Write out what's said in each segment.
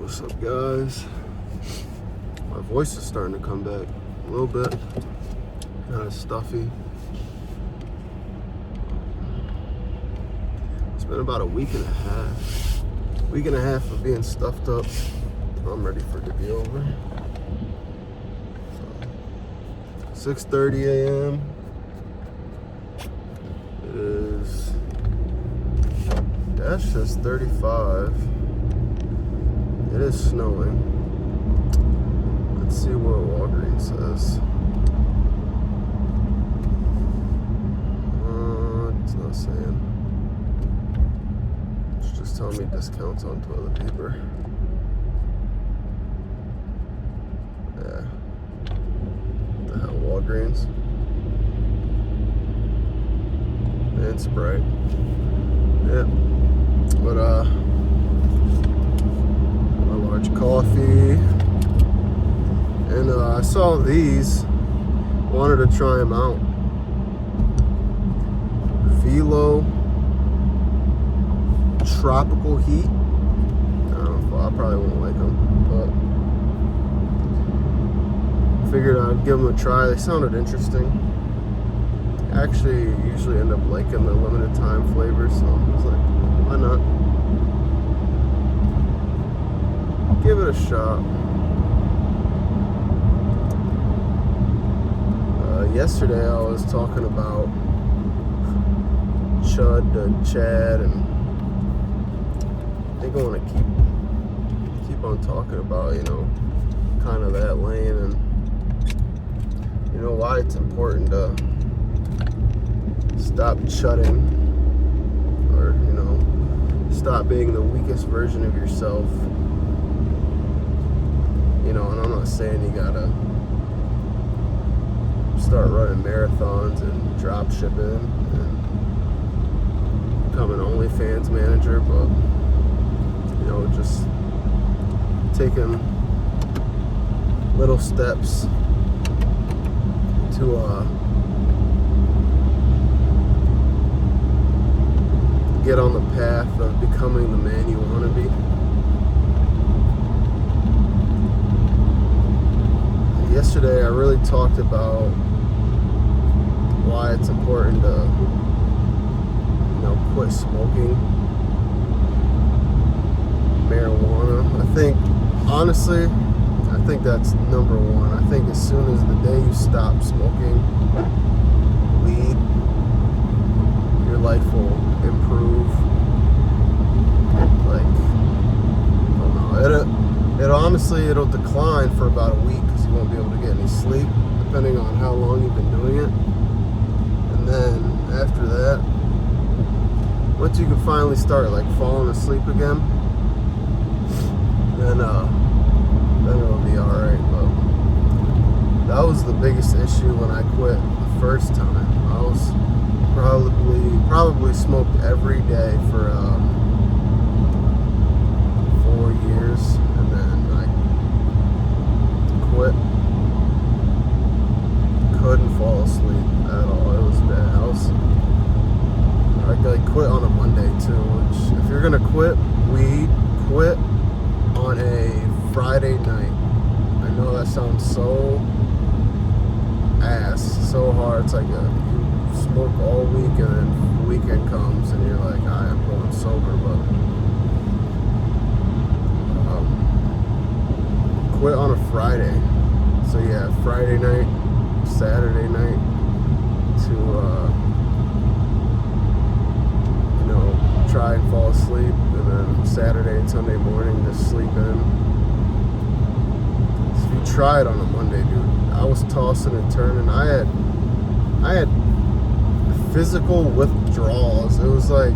What's up, guys? My voice is starting to come back a little bit. Kind of stuffy. It's been about a week and a half of being stuffed up. I'm ready for it to be over. So, 6:30 a.m. It is. Dash says 35. It is snowing. Let's see what Walgreens says. It's not saying. It's just telling me discounts on toilet paper. Yeah. What the hell, Walgreens? And Sprite. Yep. But large coffee, and I saw these, wanted to try them out. Velo Tropical Heat. I don't know, I probably won't like them, but figured I'd give them a try. They sounded interesting. I actually usually end up liking the limited time flavors, so I was like, why not? Give it a shot. Yesterday I was talking about Chud to Chad, and I think I want to keep on talking about, kind of that lane, and why it's important to stop chudding, or stop being the weakest version of yourself. And I'm not saying you gotta start running marathons and drop shipping and become an OnlyFans manager, but just taking little steps to get on the path of becoming the man you want to be. Yesterday, I really talked about why it's important to, quit smoking marijuana. Honestly, I think that's number one. I think as soon as the day you stop smoking weed, your life will improve. It'll decline for about a week, because you won't be able to get any sleep, depending on how long you've been doing it. And then after that, once you can finally start falling asleep again, then it'll be alright. But that was the biggest issue when I quit the first time. I was probably smoked every day for 4 years, and then I quit. Couldn't fall asleep at all. It was bad. I quit on a Monday too, which, if you're gonna quit weed, quit on a Friday night. I know that sounds so so hard. It's like you smoke all week, and then the weekend comes and you're like, I'm going sober, but quit on a Friday. So yeah, Friday night, Saturday night to try and fall asleep, and then Saturday and Sunday morning just sleep in. So if you try it on a Monday, dude, I was tossing and turning. I had physical withdrawals. It was like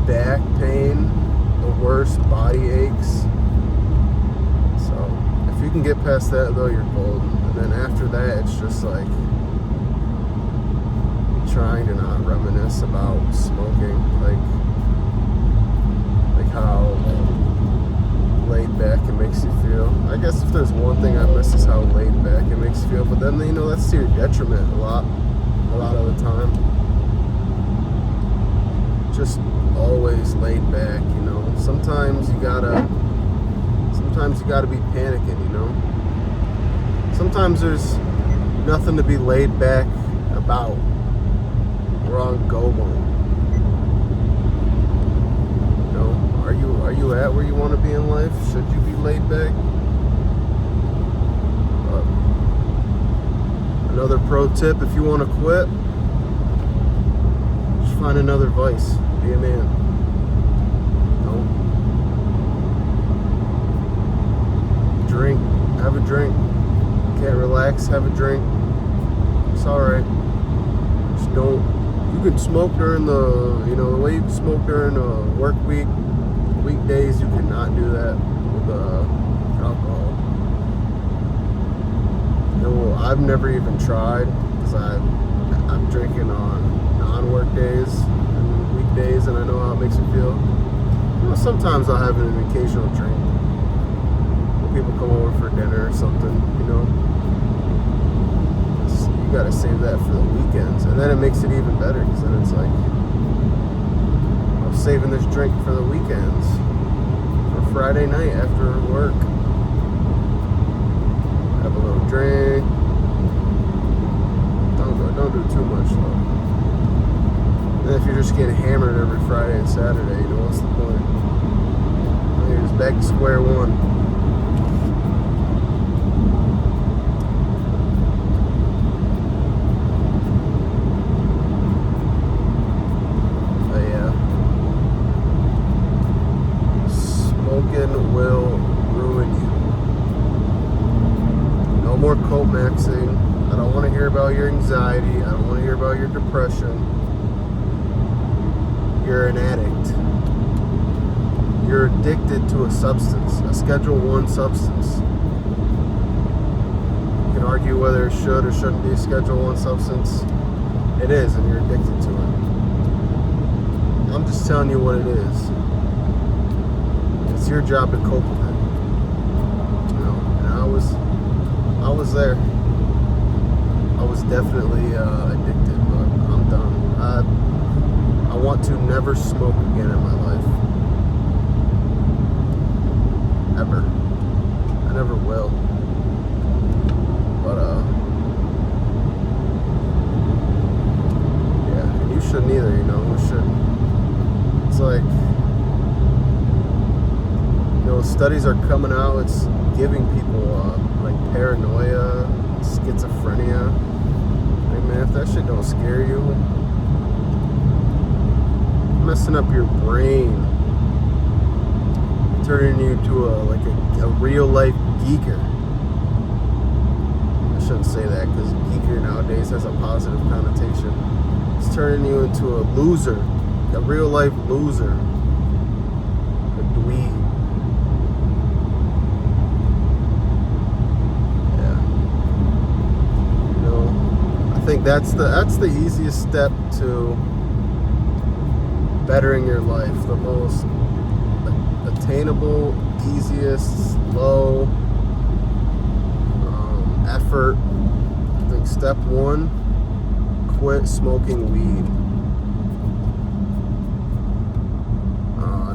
back pain, the worst, body aches. So if you can get past that, though, you're golden. And then after that, it's just like trying to not reminisce about smoking, like how laid back it makes you feel. I guess if there's one thing I miss, is how laid back it makes you feel. But then that's to your detriment a lot of the time. Just always laid back, Sometimes sometimes you got to be panicking, you know. Sometimes there's nothing to be laid back about. We're on go mode. You know, are you at where you want to be in life? Should you be laid back? Another pro tip: if you want to quit, just find another vice. Be a man. Drink, have a drink. Can't relax, have a drink. It's alright. Just don't. You can smoke during the way you can smoke during a work week, weekdays. You cannot do that with alcohol. I've never even tried because I'm drinking on non-work days and weekdays, and I know how it makes me feel. Sometimes I'll have an occasional drink. People come over for dinner or something, you gotta save that for the weekends, and then it makes it even better because then it's like I'm saving this drink for the weekends, for Friday night after work. Have a little drink. Don't do too much though. And if you're just getting hammered every Friday and Saturday, what's the point? You're just back to square one. Will ruin you. No more co-maxing. I don't want to hear about your anxiety. I don't want to hear about your depression. You're an addict. You're addicted to a substance, a Schedule 1 substance. You can argue whether it should or shouldn't be a Schedule 1 substance. It is, and you're addicted to it. I'm just telling you what it is. It's your job to cope with it, and I was there. I was definitely addicted, but I'm done. I want to never smoke again in my life, ever. I never will. But yeah, and you shouldn't either. You shouldn't. It's like. Studies are coming out. It's giving people like paranoia, schizophrenia. Hey man, if that shit don't scare you, messing up your brain, turning you into a real life geeker. I shouldn't say that because geeker nowadays has a positive connotation. It's turning you into a loser, a real life loser, a dweeb. I think that's the easiest step to bettering your life. The most attainable, easiest, low effort. I think step 1: quit smoking weed. I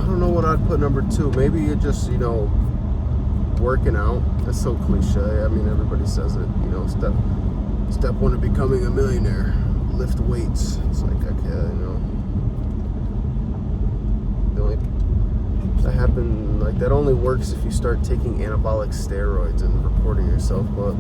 don't know what I'd put number 2. Maybe you're just working out. That's so cliche. I mean, everybody says it. Step 1 to becoming a millionaire: lift weights. It's like, okay, that only works if you start taking anabolic steroids and reporting yourself. But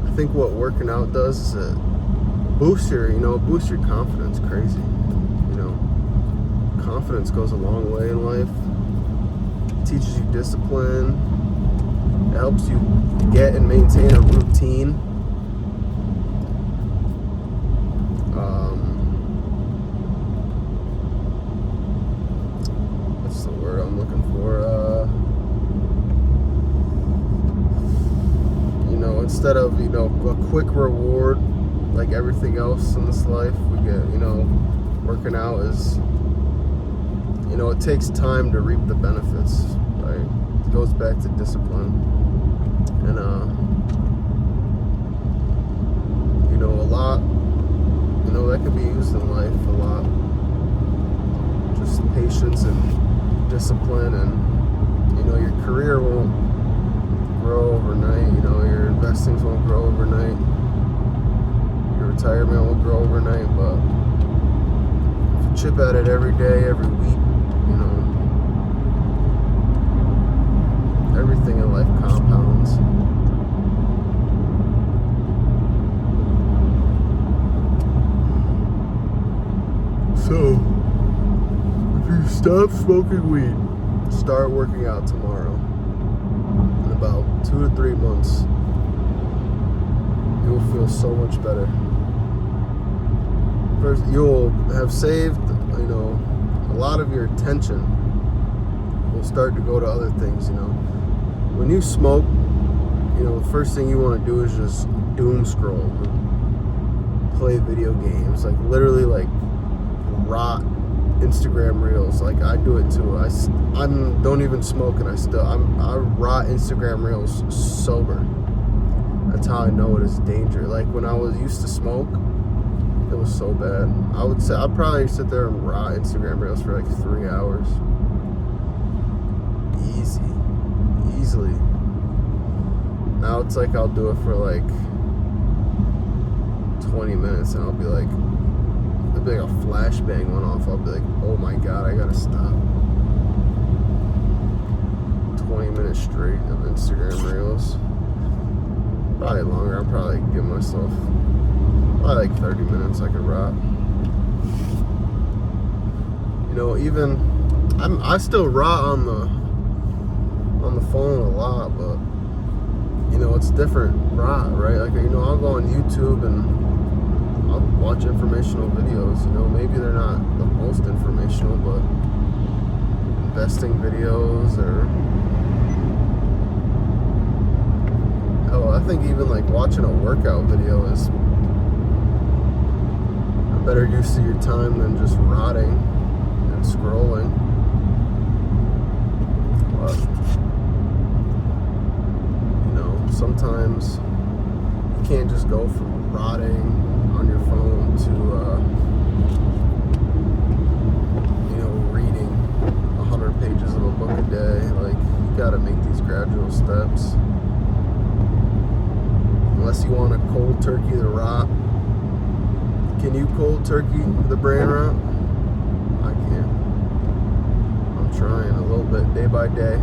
I think what working out does is it boosts your confidence. Crazy. Confidence goes a long way in life. It teaches you discipline. It helps you get and maintain a routine. What's the word I'm looking for? Instead of a quick reward like everything else in this life, we get working out is it takes time to reap the benefits. Right? It goes back to discipline. And a lot that could be used in life a lot. Just patience and discipline, and your career won't grow overnight. Your investings won't grow overnight. Your retirement won't grow overnight. But if you chip at it every day, every week, everything in life compounds. So, if you stop smoking weed, start working out tomorrow, in about 2 to 3 months, you'll feel so much better. First, you'll have saved, a lot of your attention will start to go to other things, When you smoke, the first thing you want to do is just doom scroll, play video games, literally rot Instagram reels. I do it too. I don't even smoke, and I rot Instagram reels sober. That's how I know it is danger. When I used to smoke, it was so bad. I'd probably sit there and rot Instagram reels for 3 hours. Easily. Now it's I'll do it for 20 minutes, and I'll be like, a flashbang went off. I'll be like, oh my god, I gotta stop. 20 minutes straight of Instagram reels. Probably longer. I'm probably giving myself probably 30 minutes I could rot. I still rot on the phone a lot, but it's different rot, right? I'll go on YouTube and I'll watch informational videos. Maybe they're not the most informational, but investing videos, or I think even watching a workout video is a better use of your time than just rotting and scrolling. But sometimes you can't just go from rotting on your phone to reading 100 pages of a book a day. You gotta make these gradual steps. Unless you want a cold turkey the rot. Can you cold turkey the brain rot? I can't. I'm trying a little bit, day by day,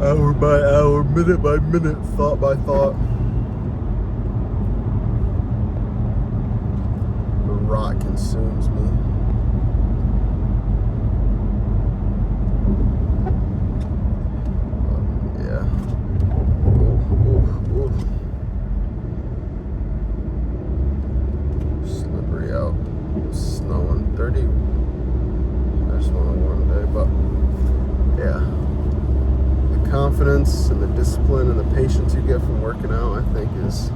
hour by hour, minute by minute, thought by thought. The rot consumes me. Yeah. Ooh. Slippery out. Snowing. 30. I just want a warm day, but yeah. The confidence and the discipline and the patience you get from working out, I think, is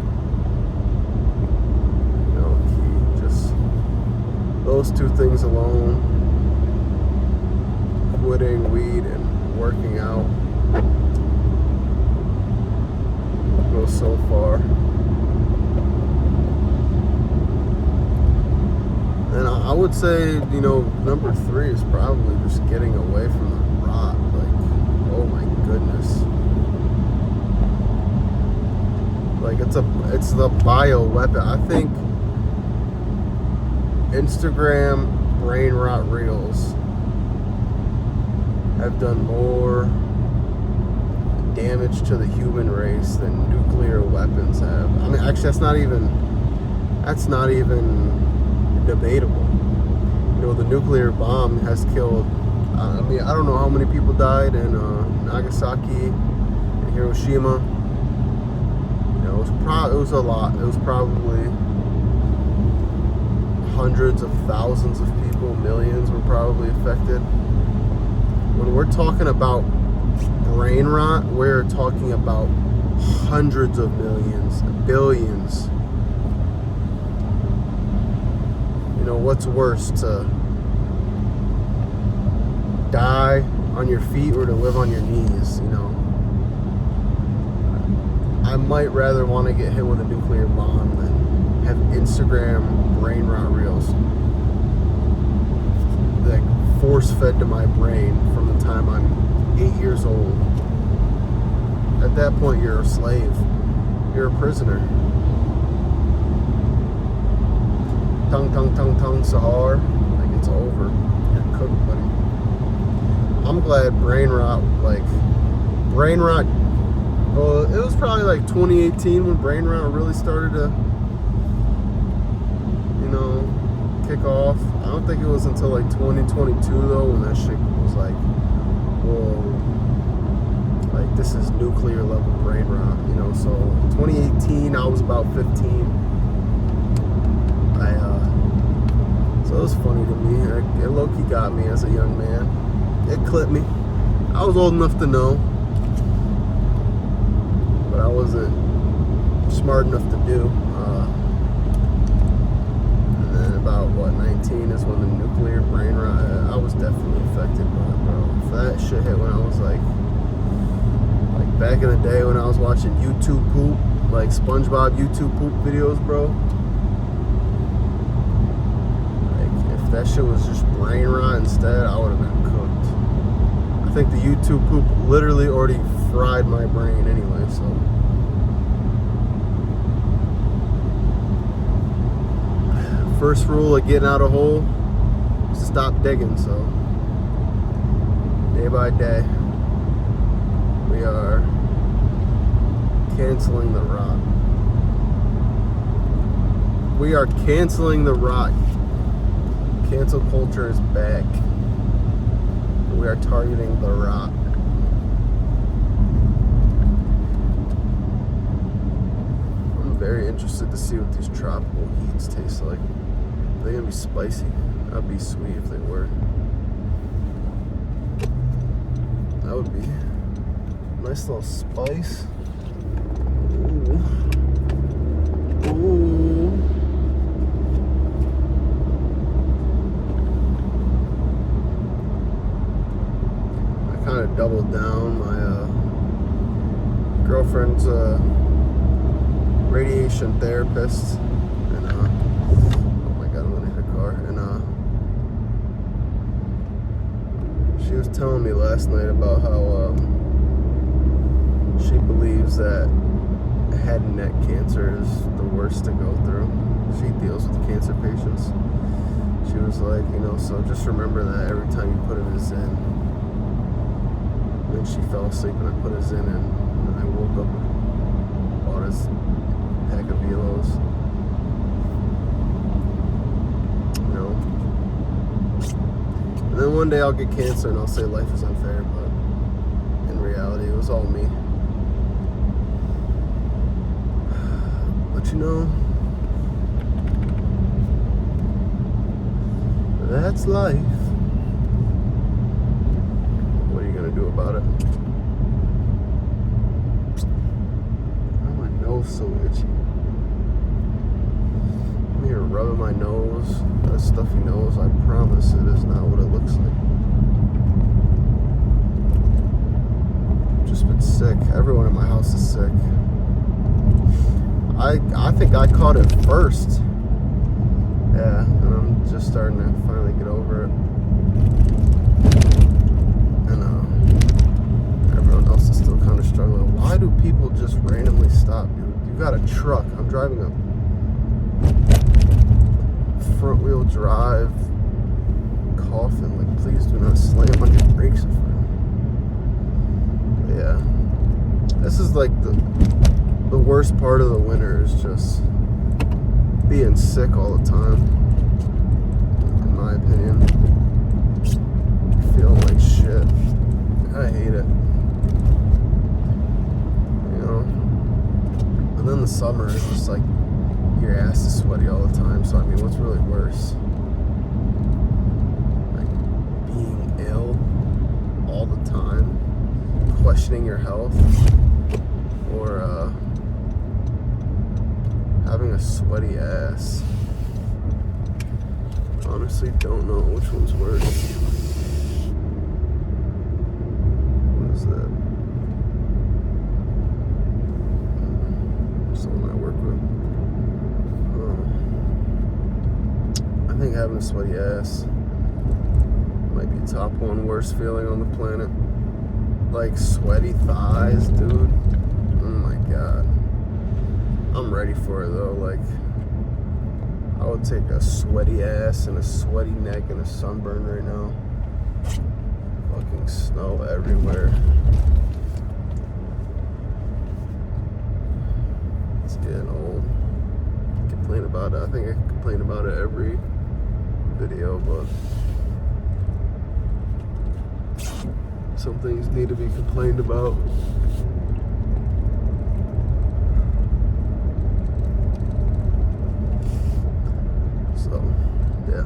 key. Just those two things alone, quitting weed and working out, go so far. And I would say, number 3 is probably just getting away from the rot. Oh my goodness. It's the bio weapon. I think Instagram brain rot reels have done more damage to the human race than nuclear weapons have. I mean, actually, that's not even debatable. The nuclear bomb has killed, I don't know how many people died in Nagasaki and Hiroshima. It was a lot. It was probably hundreds of thousands of people, millions were probably affected. When we're talking about brain rot, we're talking about hundreds of millions, billions. What's worse, to die on your feet or to live on your knees? I might rather want to get hit with a nuclear bomb than have Instagram brain rot reels 40 force fed to my brain from the time I'm 8 years old. At that point, you're a slave. You're a prisoner. Tung, tung, tung, tung, Sahar. Like, it's over. You're cooked, buddy. I'm glad brain rot, well, it was probably like 2018 when brain rot really started to, kick off. I don't think it was until like 2022 though when that shit was like, whoa, like this is nuclear level brain rot, so 2018 I was about 15. So it was funny to me. It low-key got me as a young man. It clipped me. I was old enough to know, but I wasn't smart enough to do. And then about 19 is when the nuclear brain rot. I was definitely affected by it, bro. If that shit hit when I was like back in the day when I was watching YouTube poop, like SpongeBob YouTube poop videos, bro. If that shit was just brain rot instead, I would have been cooked. I think the YouTube poop literally already fried my brain anyway, so. First rule of getting out of hole, stop digging, so. Day by day, we are canceling the rot. We are canceling the rot. Cancel culture is back. We are targeting the rot. I'm very interested to see what these tropical heats taste like. Are they gonna be spicy? That'd be sweet if they were. That would be a nice little spice. Ooh. Ooh. Kind of doubled down. My girlfriend's a radiation therapist, and oh my god, I'm gonna hit a car. And she was telling me last night about how she believes that head and neck cancer is the worst to go through. She deals with cancer patients. She was like, so just remember that every time you put in a Zen. Then she fell asleep and I put his in, and I woke up and bought his pack of Velos. And then one day I'll get cancer and I'll say life is unfair, but in reality it was all me. But that's life. What are you gonna do about it? Why my nose so itchy? I'm here rubbing my nose. That stuffy nose, I promise it is not what it looks like. Just been sick. Everyone in my house is sick. I think I caught it first. Yeah, and I'm just starting to finally get over it. Everyone else is still kind of struggling. Why do people just randomly stop, dude? You got a truck. I'm driving a front wheel drive Coffin. Like, please do not slam on your brakes in front of me. But yeah, this is like the worst part of the winter is just being sick all the time. In my opinion, feeling like shit. I hate it. And then the summer is just like your ass is sweaty all the time. So I mean, what's really worse? Like being ill all the time, questioning your health, or having a sweaty ass. Honestly, don't know which one's worse. What is that? Someone I work with. I think having a sweaty ass. Might be top one worst feeling on the planet. Like sweaty thighs, dude. Oh my god. I'm ready for it though. Like, I would take a sweaty ass and a sweaty neck and a sunburn right now. Fucking snow everywhere. It's getting old. Complain about it. I think I complain about it every video, but some things need to be complained about. So, yeah.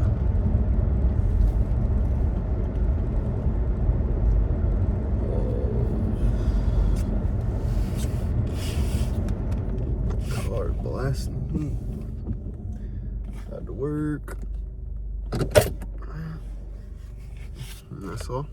Car blasting heat. Got to work. And that's all.